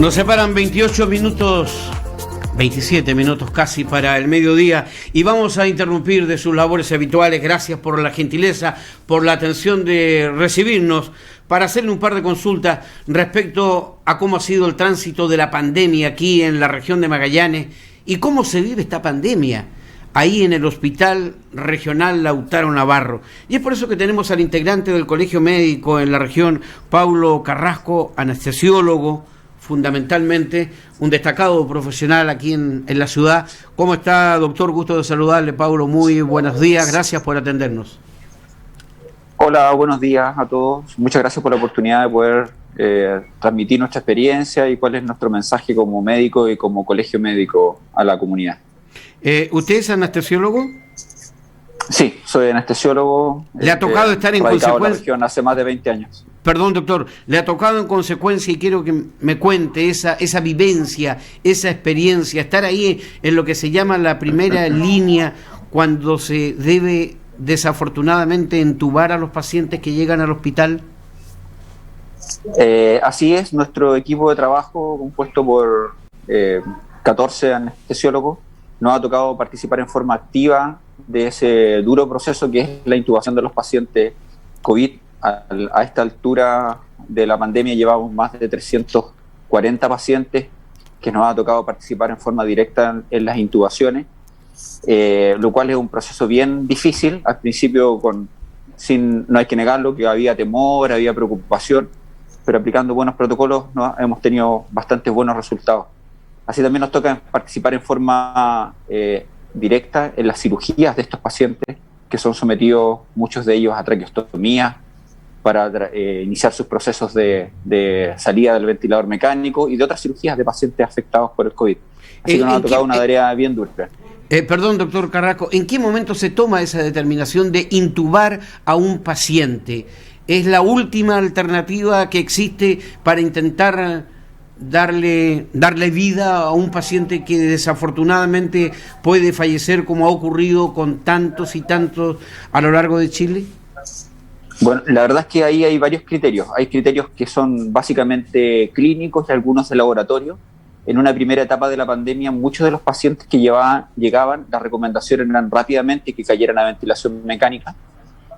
Nos separan 28 minutos, 27 minutos casi para el mediodía y vamos a interrumpir de sus labores habituales. Gracias por la gentileza, por la atención de recibirnos para hacerle un par de consultas respecto a cómo ha sido el tránsito de la pandemia aquí en la región de Magallanes y cómo se vive esta pandemia ahí en el Hospital Regional Lautaro Navarro. Y es por eso que tenemos al integrante del Colegio Médico en la región, Paulo Carrasco, anestesiólogo, fundamentalmente un destacado profesional aquí en la ciudad. ¿Cómo está, doctor? Gusto de saludarle, Paulo. Muy buenos días. Gracias por atendernos. Hola, buenos días a todos. Muchas gracias por la oportunidad de poder transmitir nuestra experiencia y cuál es nuestro mensaje como médico y como colegio médico a la comunidad. ¿Usted es anestesiólogo? Sí, soy anestesiólogo. ¿Le ha tocado estar en consecuencia? En la región hace más de 20 años. Perdón, doctor, le ha tocado en consecuencia y quiero que me cuente esa vivencia, esa experiencia, estar ahí en lo que se llama la primera línea cuando se debe desafortunadamente entubar a los pacientes que llegan al hospital. Así es, nuestro equipo de trabajo compuesto por 14 anestesiólogos nos ha tocado participar en forma activa de ese duro proceso que es la intubación de los pacientes COVID. A esta altura de la pandemia llevamos más de 340 pacientes que nos ha tocado participar en forma directa en las intubaciones, lo cual es un proceso bien difícil. Al principio, no hay que negarlo, que había temor, había preocupación, pero aplicando buenos protocolos hemos tenido bastantes buenos resultados. Así también nos toca participar en forma directa en las cirugías de estos pacientes que son sometidos, muchos de ellos, a traqueostomía para iniciar sus procesos de salida del ventilador mecánico y de otras cirugías de pacientes afectados por el COVID. Así que nos ha tocado una tarea bien dura. Perdón, doctor Carrasco, ¿en qué momento se toma esa determinación de intubar a un paciente? ¿Es la última alternativa que existe para intentar darle vida a un paciente que desafortunadamente puede fallecer, como ha ocurrido con tantos y tantos a lo largo de Chile? Bueno, la verdad es que ahí hay varios criterios. Hay criterios que son básicamente clínicos y algunos de laboratorio. En una primera etapa de la pandemia, muchos de los pacientes que llegaban, las recomendaciones eran rápidamente que cayeran a ventilación mecánica.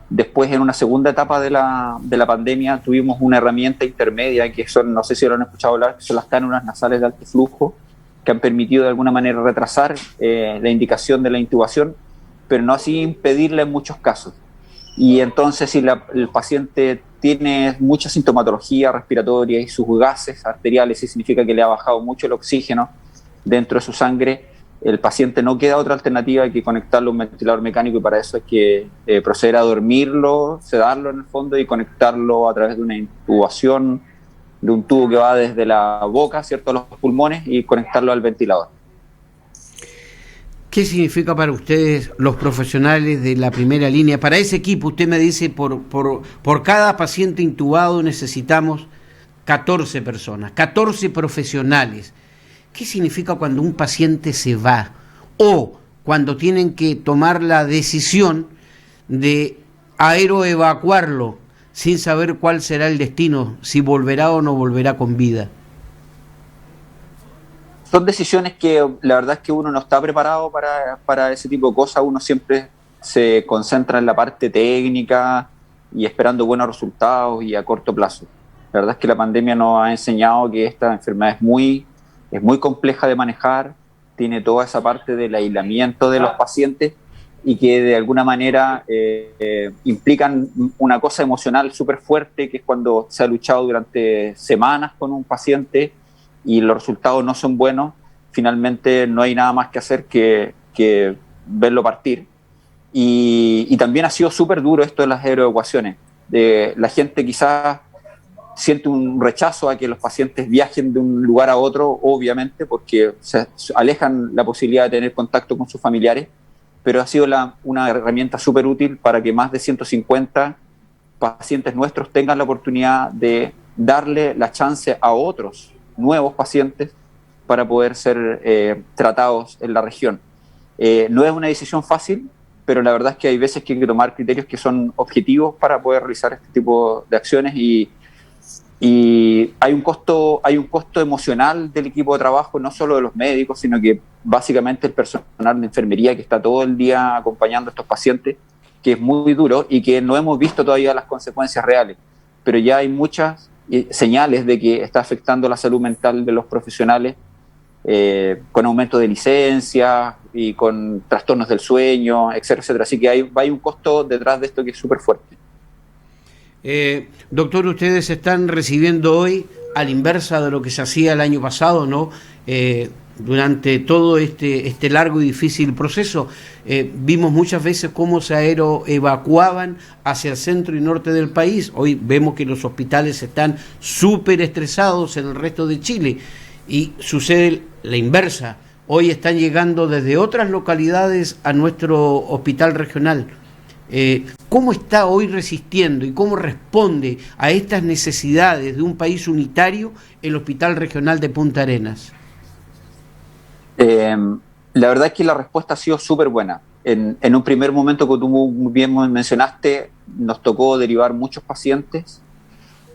Después, en una segunda etapa de la pandemia, tuvimos una herramienta intermedia que son, no sé si lo han escuchado hablar, que son las cánulas nasales de alto flujo, que han permitido de alguna manera retrasar la indicación de la intubación, pero no así impedirla en muchos casos. Y entonces, si el paciente tiene mucha sintomatología respiratoria y sus gases arteriales, sí significa que le ha bajado mucho el oxígeno dentro de su sangre, el paciente no queda otra alternativa que conectarlo a un ventilador mecánico, y para eso hay que proceder a dormirlo, sedarlo en el fondo y conectarlo a través de una intubación de un tubo que va desde la boca, ¿cierto?, a los pulmones, y conectarlo al ventilador. ¿Qué significa para ustedes, los profesionales de la primera línea? Para ese equipo, usted me dice, por cada paciente intubado necesitamos 14 personas, 14 profesionales. ¿Qué significa cuando un paciente se va o cuando tienen que tomar la decisión de aeroevacuarlo sin saber cuál será el destino, si volverá o no volverá con vida? Son decisiones que la verdad es que uno no está preparado para ese tipo de cosas. Uno siempre se concentra en la parte técnica y esperando buenos resultados y a corto plazo. La verdad es que la pandemia nos ha enseñado que esta enfermedad es muy compleja de manejar, tiene toda esa parte del aislamiento de los pacientes y que de alguna manera implican una cosa emocional súper fuerte, que es cuando se ha luchado durante semanas con un paciente y los resultados no son buenos. Finalmente no hay nada más que hacer que verlo partir. Y también ha sido súper duro esto de las aeroevacuaciones. La gente quizás siente un rechazo a que los pacientes viajen de un lugar a otro, obviamente, porque se alejan la posibilidad de tener contacto con sus familiares, pero ha sido una herramienta súper útil para que más de 150 pacientes nuestros tengan la oportunidad de darle la chance a otros nuevos pacientes para poder ser tratados en la región. No es una decisión fácil, pero la verdad es que hay veces que hay que tomar criterios que son objetivos para poder realizar este tipo de acciones, y Y hay un costo emocional del equipo de trabajo, no solo de los médicos, sino que básicamente el personal de enfermería que está todo el día acompañando a estos pacientes, que es muy duro y que no hemos visto todavía las consecuencias reales, pero ya hay muchas señales de que está afectando la salud mental de los profesionales, con aumento de licencias y con trastornos del sueño, etcétera, etcétera. Así que hay un costo detrás de esto que es súper fuerte. Doctor, ustedes están recibiendo hoy, a la inversa de lo que se hacía el año pasado, ¿no? Durante todo este largo y difícil proceso, vimos muchas veces cómo se evacuaban hacia el centro y norte del país. Hoy vemos que los hospitales están súper estresados en el resto de Chile y sucede la inversa. Hoy están llegando desde otras localidades a nuestro hospital regional. ¿Cómo está hoy resistiendo y cómo responde a estas necesidades de un país unitario el Hospital Regional de Punta Arenas? La verdad es que la respuesta ha sido súper buena. En un primer momento, como tú muy bien mencionaste, nos tocó derivar muchos pacientes.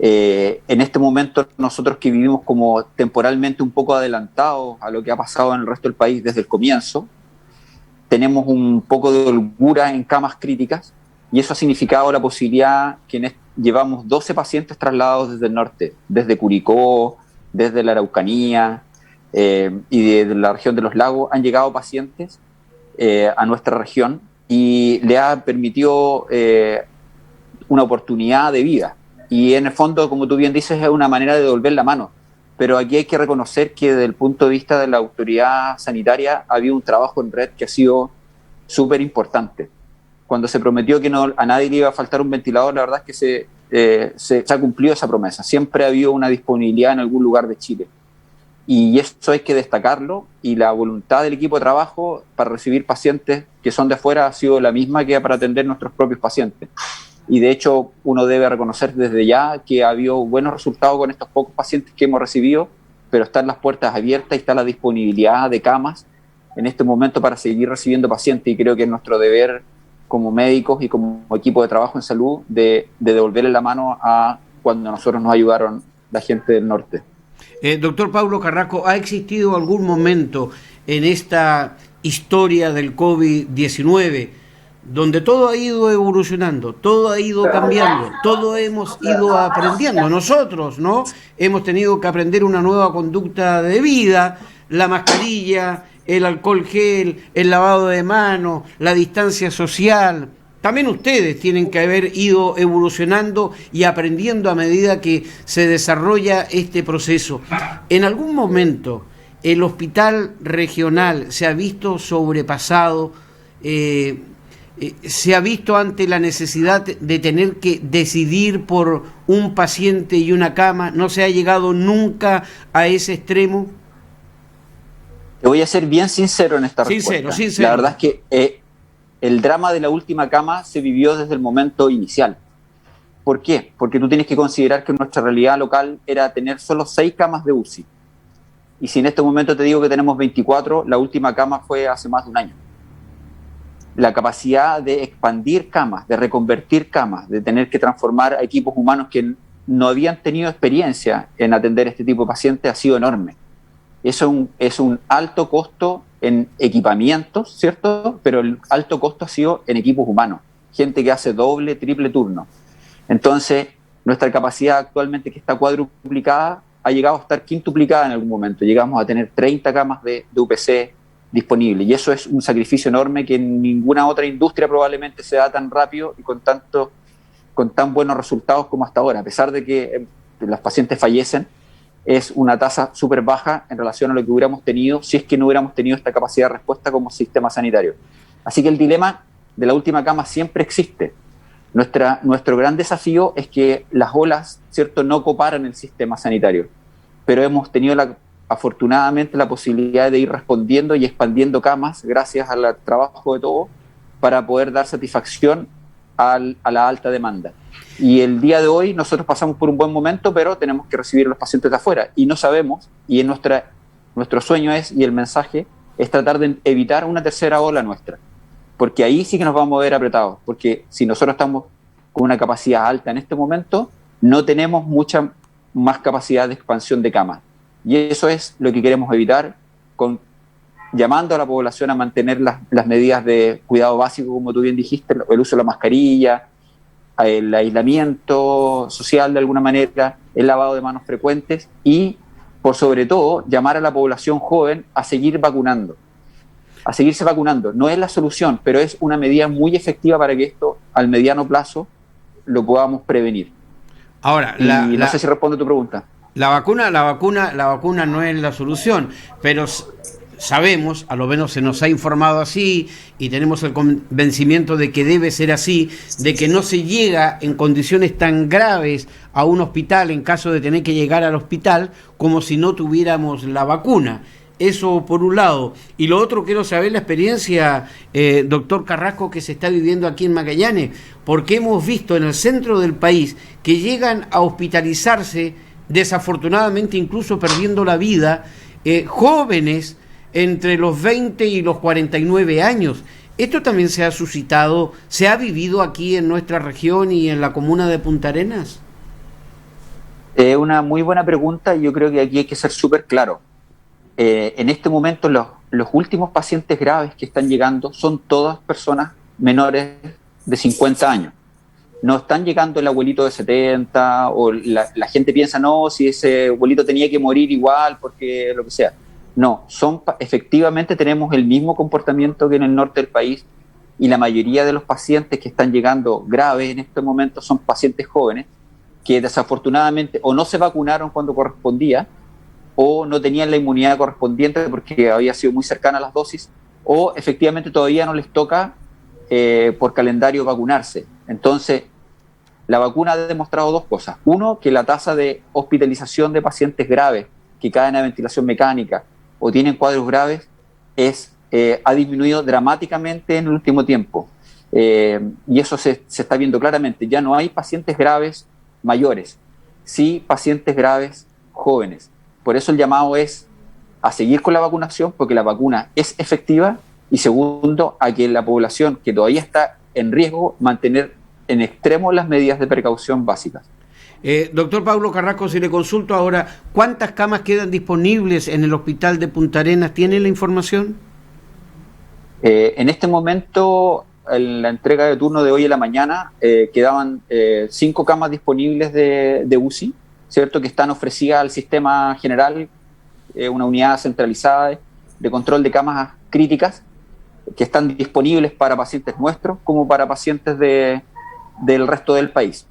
En este momento, nosotros que vivimos como temporalmente un poco adelantados a lo que ha pasado en el resto del país desde el comienzo, tenemos un poco de holgura en camas críticas y eso ha significado la posibilidad que llevamos 12 pacientes trasladados desde el norte, desde Curicó, desde la Araucanía y de la región de los lagos. Han llegado pacientes a nuestra región y le ha permitido una oportunidad de vida. Y en el fondo, como tú bien dices, es una manera de devolver la mano. Pero aquí hay que reconocer que desde el punto de vista de la autoridad sanitaria ha habido un trabajo en red que ha sido súper importante. Cuando se prometió que a nadie le iba a faltar un ventilador, la verdad es que se ha cumplido esa promesa. Siempre ha habido una disponibilidad en algún lugar de Chile. Y eso hay que destacarlo, y la voluntad del equipo de trabajo para recibir pacientes que son de afuera ha sido la misma que para atender nuestros propios pacientes. Y de hecho uno debe reconocer desde ya que ha habido buenos resultados con estos pocos pacientes que hemos recibido, pero están las puertas abiertas y está la disponibilidad de camas en este momento para seguir recibiendo pacientes, y creo que es nuestro deber como médicos y como equipo de trabajo en salud de devolverle la mano a cuando nosotros nos ayudaron la gente del norte. Doctor Paulo Carrasco, ¿ha existido algún momento en esta historia del COVID-19 donde todo ha ido evolucionando, todo ha ido cambiando, todo hemos ido aprendiendo? Nosotros, ¿no? Hemos tenido que aprender una nueva conducta de vida, la mascarilla, el alcohol gel, el lavado de manos, la distancia social. También ustedes tienen que haber ido evolucionando y aprendiendo a medida que se desarrolla este proceso. ¿En algún momento el hospital regional se ha visto sobrepasado, se ha visto ante la necesidad de tener que decidir por un paciente y una cama? ¿No se ha llegado nunca a ese extremo? Te voy a ser bien sincero en esta respuesta. Sincero. La verdad es que el drama de la última cama se vivió desde el momento inicial. ¿Por qué? Porque tú tienes que considerar que nuestra realidad local era tener solo 6 camas de UCI. Y si en este momento te digo que tenemos 24, la última cama fue hace más de un año. La capacidad de expandir camas, de reconvertir camas, de tener que transformar a equipos humanos que no habían tenido experiencia en atender este tipo de pacientes ha sido enorme. Eso es un alto costo en equipamientos, ¿cierto? Pero el alto costo ha sido en equipos humanos, gente que hace doble, triple turno. Entonces, nuestra capacidad actualmente, que está cuadruplicada, ha llegado a estar quintuplicada en algún momento. Llegamos a tener 30 camas de UPC disponibles, y eso es un sacrificio enorme que en ninguna otra industria probablemente se da tan rápido y con tan buenos resultados como hasta ahora. A pesar de que los pacientes fallecen, es una tasa súper baja en relación a lo que hubiéramos tenido si es que no hubiéramos tenido esta capacidad de respuesta como sistema sanitario. Así que el dilema de la última cama siempre existe. Nuestro gran desafío es que las olas, ¿cierto?, no coparan el sistema sanitario, pero hemos tenido afortunadamente la posibilidad de ir respondiendo y expandiendo camas gracias al trabajo de todos para poder dar satisfacción a la alta demanda. Y el día de hoy nosotros pasamos por un buen momento, pero tenemos que recibir a los pacientes de afuera y no sabemos, y nuestro sueño y el mensaje es tratar de evitar una tercera ola nuestra, porque ahí sí que nos vamos a ver apretados, porque si nosotros estamos con una capacidad alta en este momento, no tenemos mucha más capacidad de expansión de camas. Y eso es lo que queremos evitar, llamando a la población a mantener las medidas de cuidado básico, como tú bien dijiste, el uso de la mascarilla, el aislamiento social de alguna manera, el lavado de manos frecuentes y, por sobre todo, llamar a la población joven a seguir vacunando, a seguirse vacunando. No es la solución, pero es una medida muy efectiva para que esto, al mediano plazo, lo podamos prevenir. Ahora, no sé si responde a tu pregunta. La vacuna no es la solución, pero sabemos, a lo menos se nos ha informado así, y tenemos el convencimiento de que debe ser así, de que no se llega en condiciones tan graves a un hospital en caso de tener que llegar al hospital como si no tuviéramos la vacuna. Eso por un lado. Y lo otro, quiero saber la experiencia, doctor Carrasco, que se está viviendo aquí en Magallanes, porque hemos visto en el centro del país que llegan a hospitalizarse, desafortunadamente incluso perdiendo la vida, jóvenes entre los 20 y los 49 años. ¿Esto también se ha suscitado, se ha vivido aquí en nuestra región y en la comuna de Punta Arenas? Una muy buena pregunta, y yo creo que aquí hay que ser súper claro. En este momento los últimos pacientes graves que están llegando son todas personas menores de 50 años. No están llegando el abuelito de 70 o la gente piensa, no, si ese abuelito tenía que morir igual porque lo que sea. No, efectivamente tenemos el mismo comportamiento que en el norte del país, y la mayoría de los pacientes que están llegando graves en este momento son pacientes jóvenes que desafortunadamente o no se vacunaron cuando correspondía, o no tenían la inmunidad correspondiente porque había sido muy cercana a las dosis, o efectivamente todavía no les toca por calendario vacunarse. Entonces, la vacuna ha demostrado dos cosas. Uno, que la tasa de hospitalización de pacientes graves que caen a ventilación mecánica o tienen cuadros graves ha disminuido dramáticamente en el último tiempo. Y eso se está viendo claramente. Ya no hay pacientes graves mayores, sí pacientes graves jóvenes. Por eso el llamado es a seguir con la vacunación, porque la vacuna es efectiva, y segundo, a que la población que todavía está en riesgo mantener en extremo las medidas de precaución básicas. Doctor Pablo Carrasco, si le consulto ahora, ¿cuántas camas quedan disponibles en el hospital de Punta Arenas? ¿Tiene la información? En este momento, en la entrega de turno de hoy en la mañana, quedaban 5 camas disponibles de UCI, ¿cierto?, que están ofrecidas al sistema general, una unidad centralizada de control de camas críticas, que están disponibles para pacientes nuestros como para pacientes del resto del país.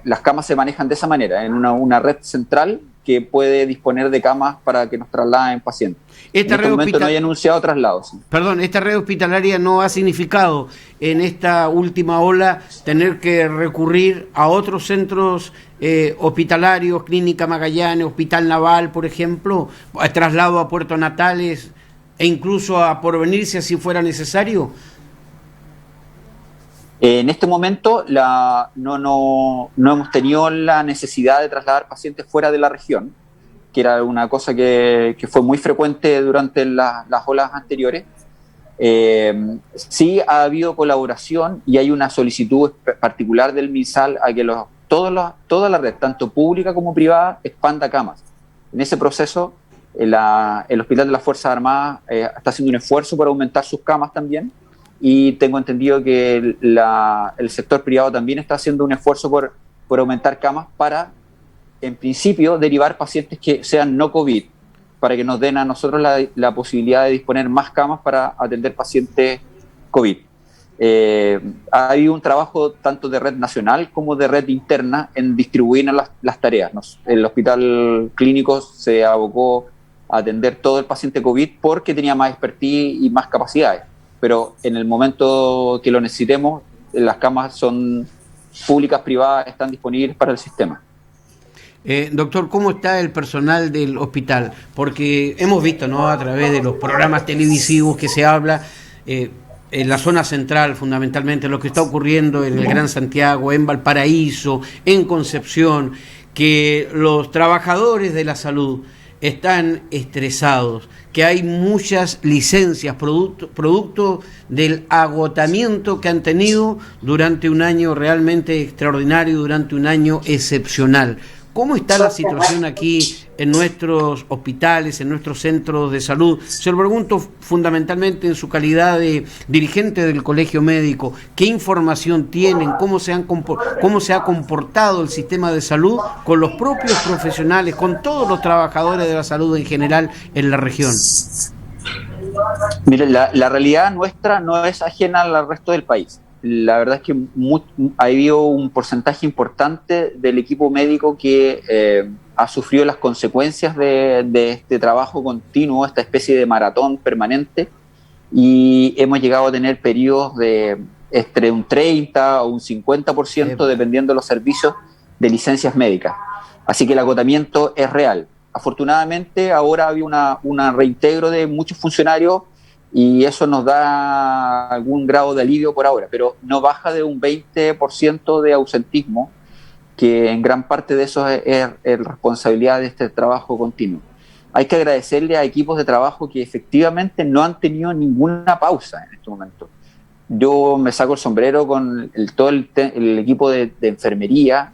Las camas se manejan de esa manera, en una red central que puede disponer de camas para que nos trasladen pacientes. En este momento no hay anunciado traslados. Perdón, ¿esta red hospitalaria no ha significado en esta última ola tener que recurrir a otros centros hospitalarios, Clínica Magallanes, Hospital Naval, por ejemplo, traslado a Puerto Natales e incluso a Porvenir si así fuera necesario? En este momento no hemos tenido la necesidad de trasladar pacientes fuera de la región, que era una cosa que fue muy frecuente durante las olas anteriores. Sí ha habido colaboración y hay una solicitud particular del MinSal a que toda la red, tanto pública como privada, expanda camas. En ese proceso, el Hospital de las Fuerzas Armadas está haciendo un esfuerzo por aumentar sus camas también, y tengo entendido que el sector privado también está haciendo un esfuerzo por aumentar camas para, en principio, derivar pacientes que sean no COVID, para que nos den a nosotros la posibilidad de disponer más camas para atender pacientes COVID. Ha habido un trabajo tanto de red nacional como de red interna en distribuir las tareas. El hospital clínico se abocó a atender todo el paciente COVID porque tenía más expertise y más capacidades, pero en el momento que lo necesitemos, las camas son públicas, privadas, están disponibles para el sistema. Doctor, ¿cómo está el personal del hospital? Porque hemos visto, ¿no?, a través de los programas televisivos que se habla, en la zona central fundamentalmente, lo que está ocurriendo en el Gran Santiago, en Valparaíso, en Concepción, que los trabajadores de la salud están estresados, que hay muchas licencias producto del agotamiento que han tenido durante un año realmente extraordinario, durante un año excepcional. ¿Cómo está la situación aquí en nuestros hospitales, en nuestros centros de salud? Se lo pregunto fundamentalmente en su calidad de dirigente del Colegio Médico. ¿Qué información tienen? ¿Cómo se ha comportado el sistema de salud con los propios profesionales, con todos los trabajadores de la salud en general en la región? Mire, la realidad nuestra no es ajena al resto del país. La verdad es que ha habido un porcentaje importante del equipo médico que ha sufrido las consecuencias de este trabajo continuo, esta especie de maratón permanente, y hemos llegado a tener periodos de entre un 30 o un 50%, dependiendo de los servicios de licencias médicas. Así que el agotamiento es real. Afortunadamente ahora había una reintegro de muchos funcionarios y eso nos da algún grado de alivio por ahora, pero no baja de un 20% de ausentismo, que en gran parte de eso es responsabilidad de este trabajo continuo. Hay que agradecerle a equipos de trabajo que efectivamente no han tenido ninguna pausa en este momento. Yo me saco el sombrero con todo el equipo de enfermería,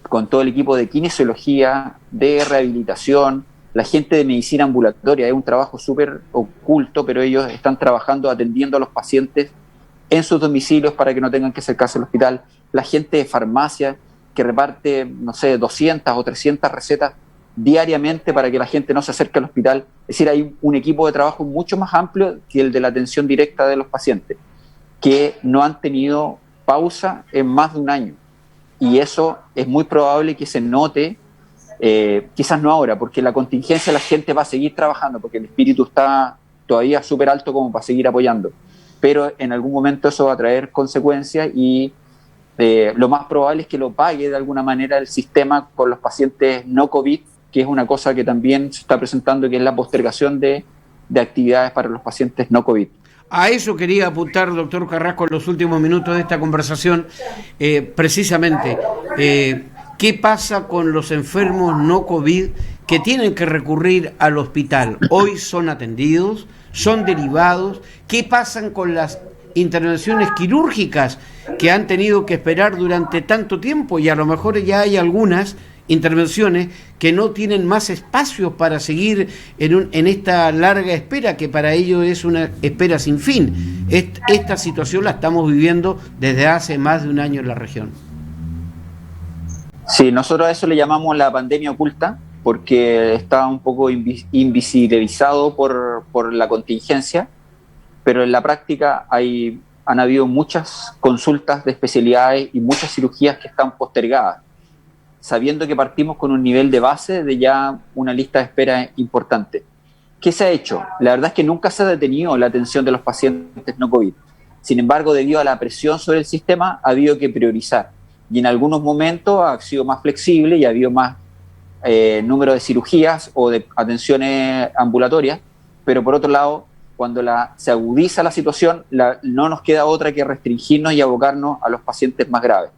con todo el equipo de kinesiología, de rehabilitación, la gente de medicina ambulatoria. Es un trabajo súper oculto, pero ellos están trabajando atendiendo a los pacientes en sus domicilios para que no tengan que acercarse al hospital. La gente de farmacia que reparte, no sé, 200 o 300 recetas diariamente para que la gente no se acerque al hospital. Es decir, hay un equipo de trabajo mucho más amplio que el de la atención directa de los pacientes, que no han tenido pausa en más de un año. Y eso es muy probable que se note, quizás no ahora, porque la contingencia la gente va a seguir trabajando, porque el espíritu está todavía súper alto como para seguir apoyando. Pero en algún momento eso va a traer consecuencias y lo más probable es que lo pague de alguna manera el sistema con los pacientes no COVID, que es una cosa que también se está presentando, que es la postergación de actividades para los pacientes no COVID. A eso quería apuntar, doctor Carrasco, en los últimos minutos de esta conversación, precisamente, ¿qué pasa con los enfermos no COVID que tienen que recurrir al hospital? Hoy son atendidos, son derivados. ¿Qué pasa con las intervenciones quirúrgicas que han tenido que esperar durante tanto tiempo? Y a lo mejor ya hay algunas intervenciones que no tienen más espacios para seguir en esta larga espera, que para ellos es una espera sin fin. Esta situación la estamos viviendo desde hace más de un año en la región. Sí, nosotros a eso le llamamos la pandemia oculta, porque está un poco invisibilizado por la contingencia, pero en la práctica han habido muchas consultas de especialidades y muchas cirugías que están postergadas, sabiendo que partimos con un nivel de base de ya una lista de espera importante. ¿Qué se ha hecho? La verdad es que nunca se ha detenido la atención de los pacientes no COVID. Sin embargo, debido a la presión sobre el sistema, ha habido que priorizar. Y en algunos momentos ha sido más flexible y ha habido más número de cirugías o de atenciones ambulatorias, pero por otro lado, cuando se agudiza la situación, no nos queda otra que restringirnos y abocarnos a los pacientes más graves.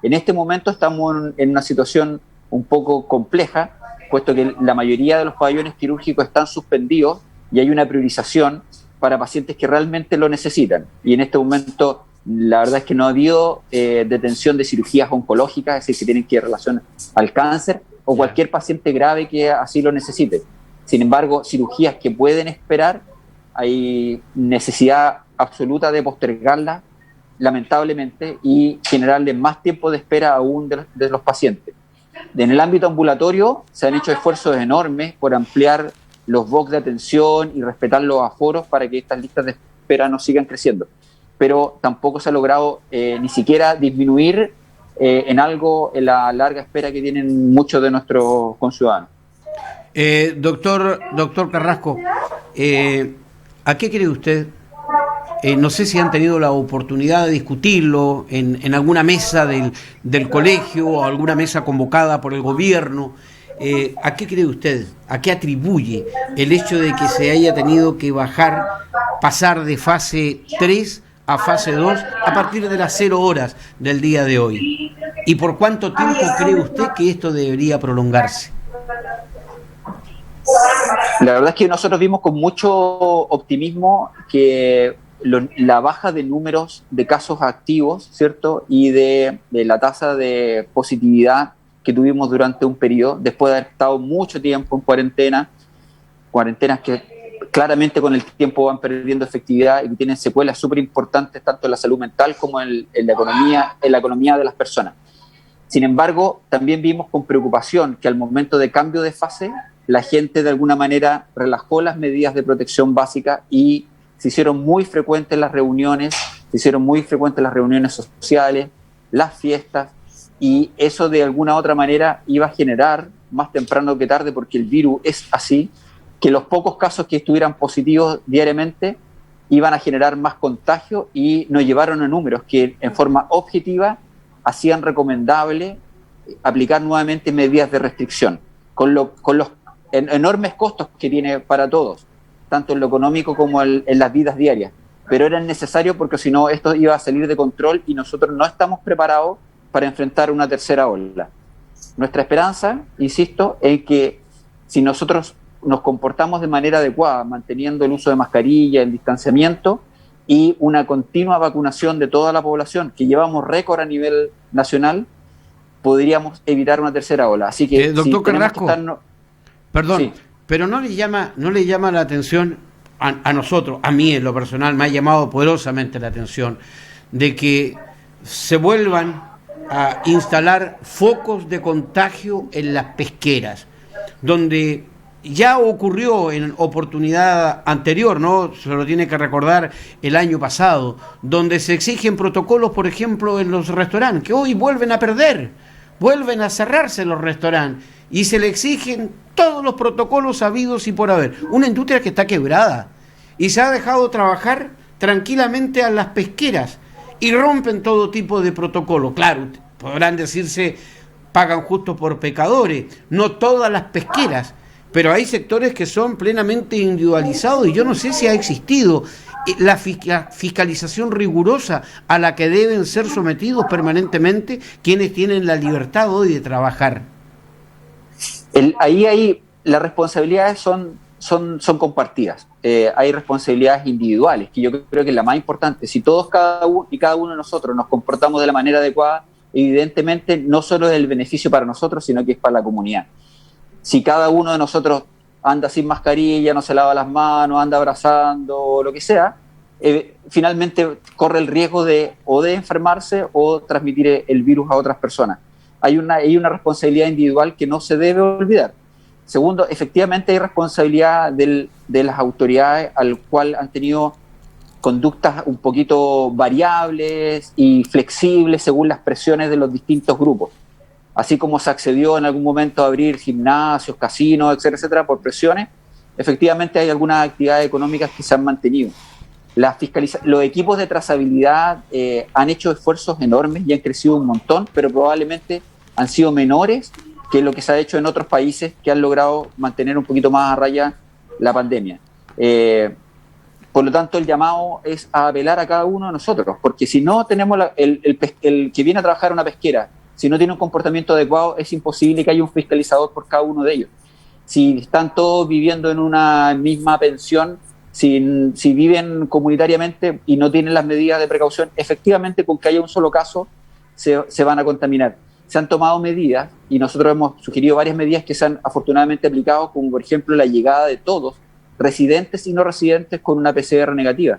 En este momento estamos en una situación un poco compleja, puesto que la mayoría de los pabellones quirúrgicos están suspendidos y hay una priorización para pacientes que realmente lo necesitan. Y en este momento la verdad es que no ha habido detención de cirugías oncológicas, es decir, que tienen que ir en relación al cáncer o cualquier paciente grave que así lo necesite. Sin embargo, cirugías que pueden esperar, hay necesidad absoluta de postergarlas, lamentablemente, y generarle más tiempo de espera aún de los pacientes. En el ámbito ambulatorio se han hecho esfuerzos enormes por ampliar los box de atención y respetar los aforos para que estas listas de espera no sigan creciendo, pero tampoco se ha logrado ni siquiera disminuir en algo en la larga espera que tienen muchos de nuestros conciudadanos. Doctor Carrasco, ¿a qué cree usted? No sé si han tenido la oportunidad de discutirlo en alguna mesa del colegio o alguna mesa convocada por el gobierno. ¿A qué cree usted? ¿A qué atribuye el hecho de que se haya tenido que pasar de fase 3 a fase 2 a partir de las 0 horas del día de hoy? ¿Y por cuánto tiempo cree usted que esto debería prolongarse? La verdad es que nosotros vimos con mucho optimismo que la baja de números de casos activos, ¿cierto? Y de la tasa de positividad que tuvimos durante un periodo, después de haber estado mucho tiempo en cuarentenas que claramente con el tiempo van perdiendo efectividad y tienen secuelas súper importantes tanto en la salud mental como en la economía de las personas. Sin embargo, también vimos con preocupación que al momento de cambio de fase, la gente de alguna manera relajó las medidas de protección básica y se hicieron muy frecuentes las reuniones, sociales, las fiestas, y eso de alguna u otra manera iba a generar, más temprano que tarde, porque el virus es así, que los pocos casos que estuvieran positivos diariamente iban a generar más contagio y nos llevaron a números que en forma objetiva hacían recomendable aplicar nuevamente medidas de restricción, con los enormes costos que tiene para todos, tanto en lo económico como en las vidas diarias. Pero era necesario porque si no esto iba a salir de control y nosotros no estamos preparados para enfrentar una tercera ola. Nuestra esperanza, insisto, es que si nosotros nos comportamos de manera adecuada, manteniendo el uso de mascarilla, el distanciamiento y una continua vacunación de toda la población, que llevamos récord a nivel nacional, podríamos evitar una tercera ola. Así que, doctor Carrasco, perdón, sí. Pero no le llama la atención a nosotros, a mí en lo personal me ha llamado poderosamente la atención de que se vuelvan a instalar focos de contagio en las pesqueras, donde ya ocurrió en oportunidad anterior, ¿no? Se lo tiene que recordar el año pasado, donde se exigen protocolos, por ejemplo, en los restaurantes, que hoy vuelven a cerrarse los restaurantes, y se le exigen todos los protocolos habidos y por haber. Una industria que está quebrada, y se ha dejado trabajar tranquilamente a las pesqueras, y rompen todo tipo de protocolos. Claro, podrán decirse, pagan justo por pecadores, no todas las pesqueras, pero hay sectores que son plenamente individualizados y yo no sé si ha existido la fiscalización rigurosa a la que deben ser sometidos permanentemente quienes tienen la libertad hoy de trabajar. Ahí las responsabilidades son compartidas. Hay responsabilidades individuales, que yo creo que es la más importante. Si todos, cada uno de nosotros nos comportamos de la manera adecuada, evidentemente no solo es el beneficio para nosotros, sino que es para la comunidad. Si cada uno de nosotros anda sin mascarilla, no se lava las manos, anda abrazando, o lo que sea, finalmente corre el riesgo de enfermarse o transmitir el virus a otras personas. Hay una responsabilidad individual que no se debe olvidar. Segundo, efectivamente hay responsabilidad de las autoridades, al cual han tenido conductas un poquito variables y flexibles según las presiones de los distintos grupos. Así como se accedió en algún momento a abrir gimnasios, casinos, etcétera, etcétera, por presiones, efectivamente hay algunas actividades económicas que se han mantenido. Los equipos de trazabilidad han hecho esfuerzos enormes y han crecido un montón, pero probablemente han sido menores que lo que se ha hecho en otros países que han logrado mantener un poquito más a raya la pandemia. Por lo tanto, el llamado es a apelar a cada uno de nosotros, porque si no tenemos el que viene a trabajar en una pesquera, si no tiene un comportamiento adecuado, es imposible que haya un fiscalizador por cada uno de ellos. Si están todos viviendo en una misma pensión, si viven comunitariamente y no tienen las medidas de precaución, efectivamente con que haya un solo caso se van a contaminar. Se han tomado medidas y nosotros hemos sugerido varias medidas que se han afortunadamente aplicado, como por ejemplo la llegada de todos, residentes y no residentes, con una PCR negativa.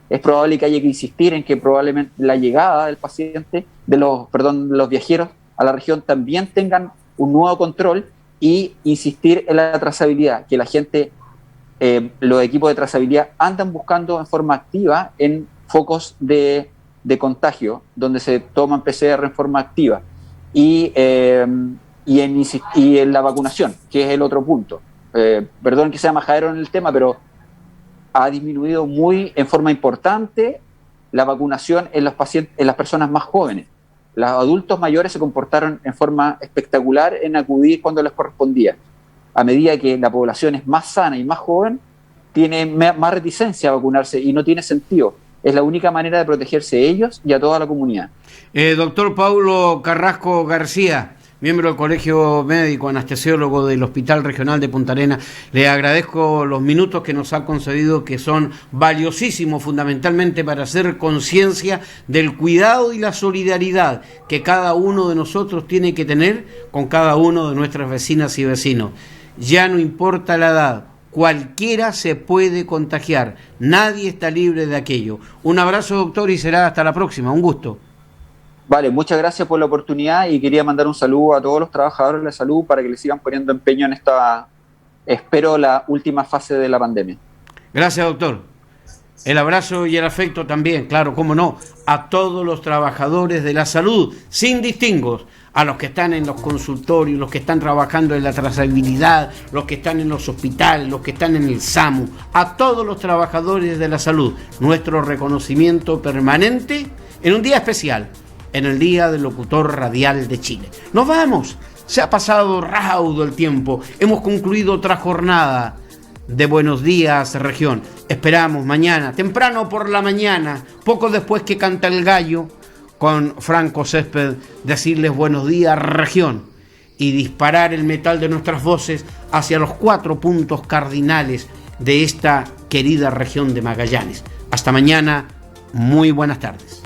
Es probable que haya que insistir en que probablemente la llegada del paciente, de los viajeros a la región también tengan un nuevo control y insistir en la trazabilidad, que la gente, los equipos de trazabilidad andan buscando en forma activa en focos de contagio, donde se toman PCR en forma activa, y en la vacunación, que es el otro punto. Perdón que sea majadero en el tema, pero ha disminuido en forma importante la vacunación en las personas más jóvenes. Los adultos mayores se comportaron en forma espectacular en acudir cuando les correspondía. A medida que la población es más sana y más joven, tiene más reticencia a vacunarse y no tiene sentido. Es la única manera de protegerse ellos y a toda la comunidad. Doctor Paulo Carrasco García, miembro del Colegio Médico, anestesiólogo del Hospital Regional de Punta Arenas. Le agradezco los minutos que nos ha concedido, que son valiosísimos fundamentalmente para hacer conciencia del cuidado y la solidaridad que cada uno de nosotros tiene que tener con cada uno de nuestras vecinas y vecinos. Ya no importa la edad, cualquiera se puede contagiar, nadie está libre de aquello. Un abrazo, doctor, y será hasta la próxima. Un gusto. Vale, muchas gracias por la oportunidad y quería mandar un saludo a todos los trabajadores de la salud para que le sigan poniendo empeño en esta, espero, la última fase de la pandemia. Gracias, doctor. El abrazo y el afecto también, claro, cómo no, a todos los trabajadores de la salud, sin distingos, a los que están en los consultorios, los que están trabajando en la trazabilidad, los que están en los hospitales, los que están en el SAMU, a todos los trabajadores de la salud, nuestro reconocimiento permanente en un día especial, en el Día del Locutor Radial de Chile. Nos vamos, se ha pasado raudo el tiempo, hemos concluido otra jornada de Buenos Días Región. Esperamos mañana, temprano por la mañana, poco después que canta el gallo, con Franco Césped, decirles buenos días Región y disparar el metal de nuestras voces hacia los 4 puntos cardinales de esta querida región de Magallanes. Hasta mañana, muy buenas tardes.